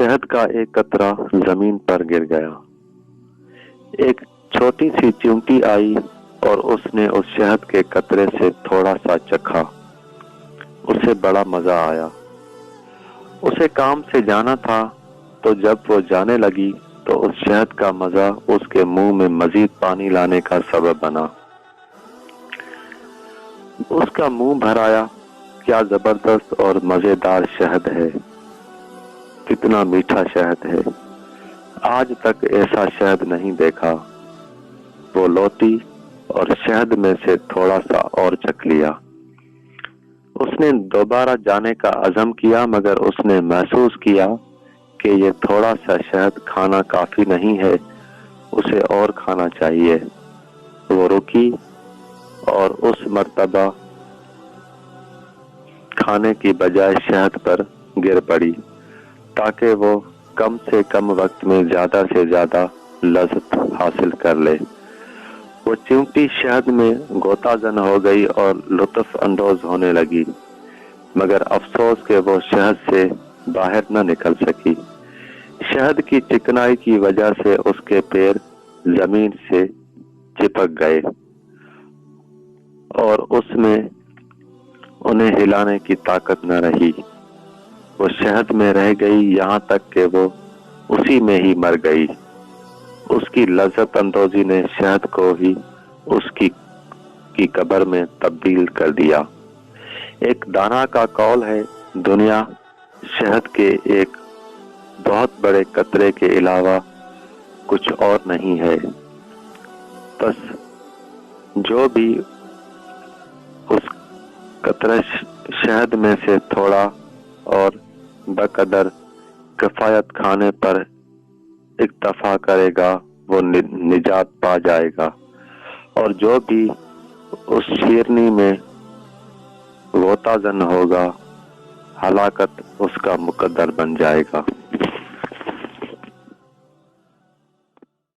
शहद का एक कतरा जमीन पर गिर गया। एक छोटी सी चिमटी आई और उसने उस शहद के कतरे से थोड़ा सा चखा। उसे बड़ा मजा आया। उसे काम से जाना था, तो जब वो जाने लगी तो उस शहद का मजा उसके मुंह में मजीद पानी लाने का सबब बना। उसका मुंह भर आया। क्या जबरदस्त और मजेदार शहद है, कितना मीठा शहद है, आज तक ऐसा शहद नहीं देखा। वो लौटी और शहद में से थोड़ा सा और चख लिया। उसने दोबारा जाने का अज़म किया, मगर उसने महसूस किया कि ये थोड़ा सा शहद खाना काफी नहीं है, उसे और खाना चाहिए। वो रुकी और उस मर्तबा खाने की बजाय शहद पर गिर पड़ी, ताकि वो कम से कम वक्त में ज्यादा से ज्यादा लज़्ज़त हासिल कर ले। वो चिमटी शहद में गोताजन हो गई और लुत्फ अंदोज होने लगी, मगर अफसोस के वो शहद से बाहर न निकल सकी। शहद की चिकनाई की वजह से उसके पैर जमीन से चिपक गए और उसमें उन्हें हिलाने की ताकत न रही। वो शहद में रह गई, यहाँ तक कि वो उसी में ही मर गई। उसकी लज़्ज़त अंदोज़ी ने शहद को ही उसकी कब्र में तब्दील कर दिया। एक दाना का कौल है, दुनिया शहद के एक बहुत बड़े कतरे के अलावा कुछ और नहीं है। बस जो भी उस कतरे शहद में से थोड़ा और बकदर किफायत खाने पर इक्तफा करेगा, वो निजात पा जाएगा, और जो भी उस शीरनी में गोताजन होगा, हलाकत उसका मुकद्दर बन जाएगा।